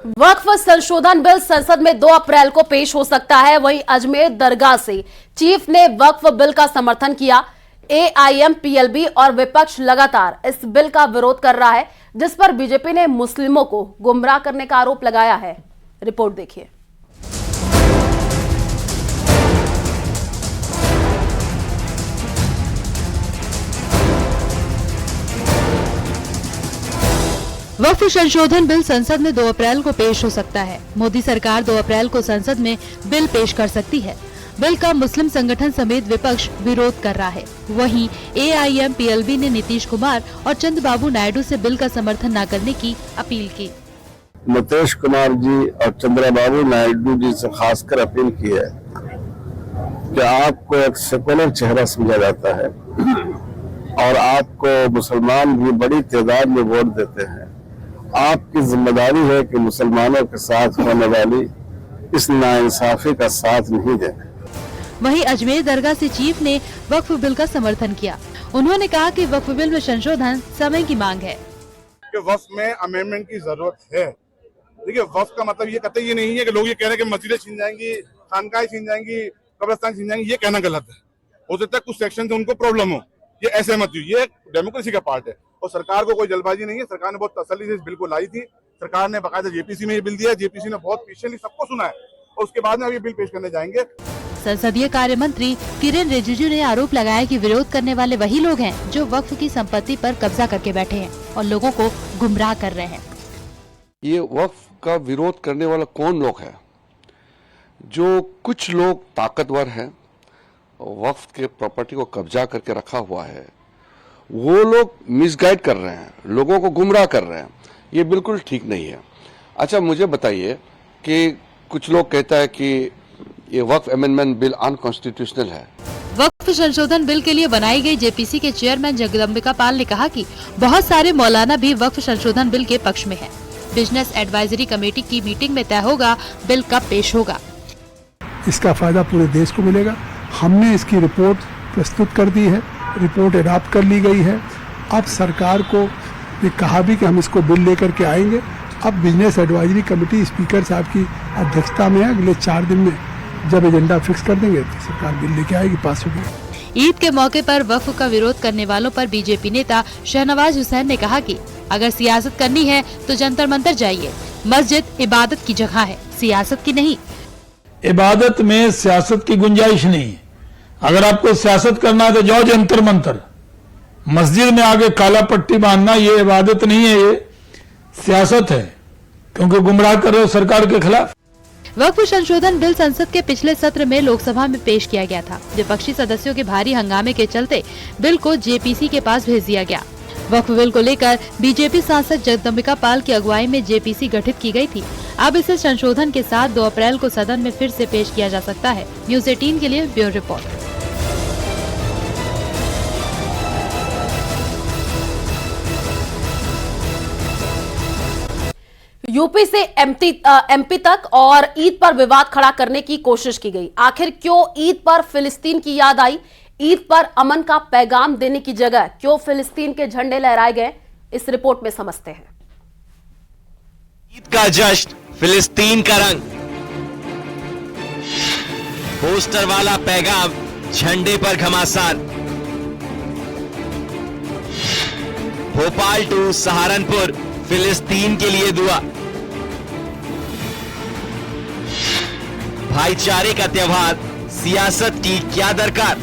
वक्फ संशोधन बिल संसद में 2 अप्रैल को पेश हो सकता है। वहीं अजमेर दरगाह से चीफ ने वक्फ बिल का समर्थन किया। एआईएमपीएलबी और विपक्ष लगातार इस बिल का विरोध कर रहा है, जिस पर बीजेपी ने मुस्लिमों को गुमराह करने का आरोप लगाया है। रिपोर्ट देखिए। वक्फ संशोधन बिल संसद में 2 अप्रैल को पेश हो सकता है। मोदी सरकार 2 अप्रैल को संसद में बिल पेश कर सकती है। बिल का मुस्लिम संगठन समेत विपक्ष विरोध कर रहा है। वहीं एआईएमपीएलबी ने नीतीश कुमार और चंद्रबाबू नायडू से बिल का समर्थन न करने की अपील की। नीतीश कुमार जी और चंद्रबाबू नायडू जी से खासकर अपील की है कि आपको एक सेकुलर चेहरा समझा जाता है और आपको मुसलमान भी बड़ी तादाद में वोट देते हैं। आपकी जिम्मेदारी है कि मुसलमानों के साथ होने वाली इस नाइंसाफी का साथ नहीं दें। वहीं अजमेर दरगाह से चीफ ने वक्फ बिल का समर्थन किया। उन्होंने कहा कि वक्फ बिल में संशोधन समय की मांग है कि वक्फ में अमेंडमेंट की जरूरत है। देखिए, वक्फ का मतलब ये कतई ये नहीं है कि लोग ये कह रहे हैं कि मस्जिदें छीन जाएंगी, खानकाएं छीन जाएंगी, कब्रिस्तान छीन जाएंगी। ये कहना गलत है। हो सकता है कुछ सेक्शन से उनको प्रॉब्लम हो, ये ऐसे मत हो। ये डेमोक्रेसी का पार्ट है और सरकार को कोई जल्दबाजी नहीं है। सरकार ने बहुत तसल्ली से इस बिल को लाई थी। सरकार ने बाकायदा जेपीसी में ये बिल दिया। जेपीसी ने बहुत पेशेंटली सबको सुना है और उसके बाद में अब ये बिल पेश करने जाएंगे। संसदीय कार्य मंत्री किरेन रिजिजू ने आरोप लगाया कि विरोध करने वाले वही लोग हैं जो वक्फ की संपत्ति पर कब्जा करके बैठे हैं और लोगों को गुमराह कर रहे हैं। ये वक्फ का विरोध करने वाला कौन लोग है? जो कुछ लोग ताकतवर हैं, वक्फ के प्रॉपर्टी को कब्जा करके रखा हुआ है, वो लोग मिसगाइड कर रहे हैं, लोगों को गुमराह कर रहे हैं। ये बिल्कुल ठीक नहीं है। अच्छा, मुझे बताइए कि कुछ लोग कहता है कि ये वक्फ अमेंडमेंट बिल अनकॉन्स्टिट्यूशनल है। वक्फ संशोधन बिल के लिए बनाई गई जेपीसी के चेयरमैन जगदम्बिका पाल ने कहा कि बहुत सारे मौलाना भी वक्फ संशोधन बिल के पक्ष में हैं। बिजनेस एडवाइजरी कमेटी की मीटिंग में तय होगा बिल कब पेश होगा। इसका फायदा पूरे देश को मिलेगा। हमने इसकी रिपोर्ट प्रस्तुत कर दी है, रिपोर्ट अडॉप्ट कर ली गई है। अब सरकार को ये कहा भी कि हम इसको बिल लेकर के आएंगे। अब बिजनेस एडवाइजरी कमेटी स्पीकर साहब की अध्यक्षता में अगले 4 दिन में जब एजेंडा फिक्स कर देंगे तो सरकार बिल लेके आएगी, पास होगी। ईद के मौके पर वक्फ का विरोध करने वालों पर बीजेपी नेता शहनवाज हुसैन ने कहा कि अगर सियासत करनी है तो जंतर मंतर जाइए। मस्जिद इबादत की जगह है, सियासत की नहीं। इबादत में सियासत की गुंजाइश नहीं है। अगर आपको सियासत करना है तो जाओ जंतर मंतर। मस्जिद में आगे काला पट्टी बांधना ये इबादत नहीं है, ये सियासत है, क्योंकि गुमराह कर रहे हो सरकार के खिलाफ। वक्फ संशोधन बिल संसद के पिछले सत्र में लोकसभा में पेश किया गया था। विपक्षी सदस्यों के भारी हंगामे के चलते बिल को जेपीसी के पास भेज दिया गया। वक्फ बिल को लेकर बीजेपी सांसद जगदम्बिका पाल की अगुवाई में जेपीसी गठित की गई थी। अब इसे संशोधन के साथ 2 अप्रैल को सदन में फिर से पेश किया जा सकता है। न्यूज़ 18 के लिए ब्यूरो रिपोर्ट। यूपी से एमपी तक और ईद पर विवाद खड़ा करने की कोशिश की गई। आखिर क्यों ईद पर फिलिस्तीन की याद आई? ईद पर अमन का पैगाम देने की जगह क्यों फिलिस्तीन के झंडे लहराए गए? इस रिपोर्ट में समझते हैं। ईद का जश्न, फिलिस्तीन का रंग, पोस्टर वाला पैगाम, झंडे पर घमासान। भोपाल टू सहारनपुर, फिलिस्तीन के लिए दुआ। भाईचारे का त्योहार, सियासत की क्या दरकार।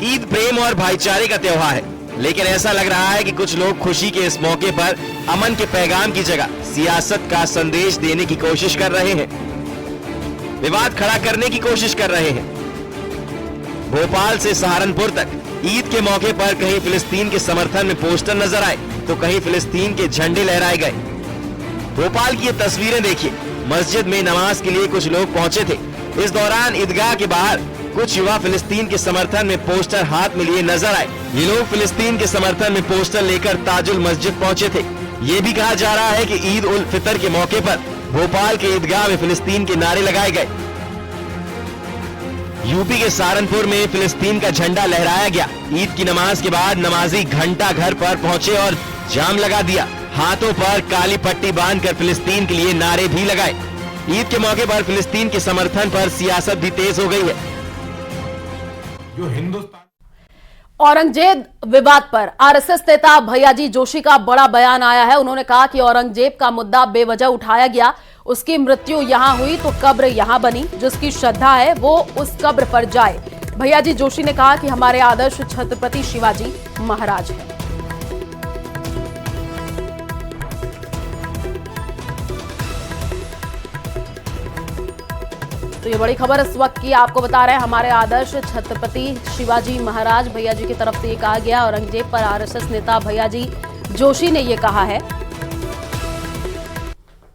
ईद प्रेम और भाईचारे का त्योहार है, लेकिन ऐसा लग रहा है कि कुछ लोग खुशी के इस मौके पर अमन के पैगाम की जगह सियासत का संदेश देने की कोशिश कर रहे हैं, विवाद खड़ा करने की कोशिश कर रहे हैं। भोपाल से सहारनपुर तक ईद के मौके पर कहीं फिलिस्तीन के समर्थन में पोस्टर नजर आए तो कहीं फिलिस्तीन के झंडे लहराए गए। भोपाल की ये तस्वीरें देखिए। मस्जिद में नमाज के लिए कुछ लोग पहुंचे थे। इस दौरान ईदगाह के बाहर कुछ युवा फिलिस्तीन के समर्थन में पोस्टर हाथ में लिए नजर आए। ये लोग फिलिस्तीन के समर्थन में पोस्टर लेकर ताजुल मस्जिद पहुंचे थे। ये भी कहा जा रहा है कि ईद उल फितर के मौके पर भोपाल के ईदगाह में फिलिस्तीन के नारे लगाए गए। यूपी के सहारनपुर में फिलिस्तीन का झंडा लहराया गया। ईद की नमाज के बाद नमाजी घंटा घर पर पहुंचे और जाम लगा दिया। हाथों पर काली पट्टी बांधकर फिलिस्तीन के लिए नारे भी लगाए। ईद के मौके पर फिलिस्तीन के समर्थन पर सियासत भी तेज हो गई है। जो हिंदुस्तान औरंगजेब विवाद पर आरएसएस नेता भैयाजी जोशी का बड़ा बयान आया है। उन्होंने कहा कि औरंगजेब का मुद्दा बेवजह उठाया गया, उसकी मृत्यु यहां हुई तो कब्र यहां बनी, जिसकी श्रद्धा है वो उस कब्र पर जाए। भैयाजी जोशी ने कहा कि हमारे आदर्श छत्रपति शिवाजी महाराज हैं। तो ये बड़ी खबर इस वक्त की आपको बता रहे हैं, हमारे आदर्श छत्रपति शिवाजी महाराज भैया जी की तरफ से ये कहा गया। औरंगजेब पर आरएसएस नेता भैयाजी जोशी ने ये कहा है।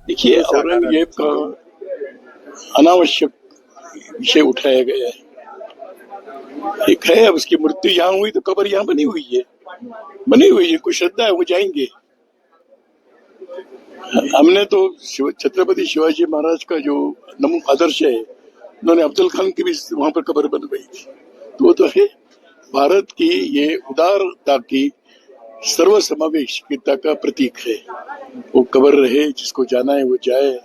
देखिए, औरंगजेब का अनावश्यक विषय उठाया गया है। एक है, अब उसकी मृत्यु यहाँ हुई तो कब्र यहाँ बनी हुई है, कोई श्रद्धा है वो जाएंगे। हमने तो छत्रपति शिवाजी महाराज का जो आदर्श है, उन्होंने अफजल खान की भी वहां पर कब्र बनवाई थी, तो वो तो है भारत की ये उदारता की सर्वसमावेशिता का प्रतीक है। वो कब्र रहे, जिसको जाना है वो जाए।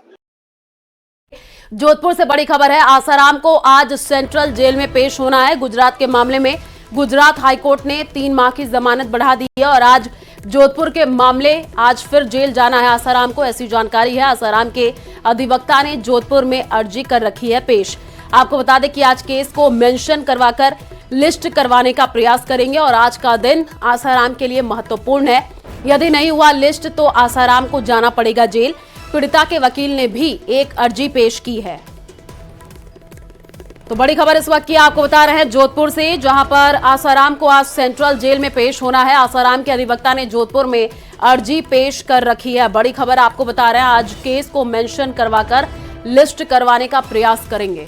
जोधपुर से बड़ी खबर है, आसाराम को आज सेंट्रल जेल में पेश होना है। गुजरात के मामले में गुजरात हाईकोर्ट ने 3 माह की जमानत बढ़ा दी है और आज जोधपुर के मामले आज फिर जेल जाना है आसाराम को, ऐसी जानकारी है। आसाराम के अधिवक्ता ने जोधपुर में अर्जी कर रखी है पेश। आपको बता दें कि आज केस को मेंशन करवाकर लिस्ट करवाने का प्रयास करेंगे और आज का दिन आसाराम के लिए महत्वपूर्ण है। यदि नहीं हुआ लिस्ट तो आसाराम को जाना पड़ेगा जेल। पीड़िता के वकील ने भी एक अर्जी पेश की है। तो बड़ी खबर इस वक्त की आपको बता रहे हैं जोधपुर से, जहां पर आसाराम को आज सेंट्रल जेल में पेश होना है। आसाराम के अधिवक्ता ने जोधपुर में अर्जी पेश कर रखी है। बड़ी खबर आपको बता रहे हैं, आज केस को मेंशन करवाकर लिस्ट करवाने का प्रयास करेंगे।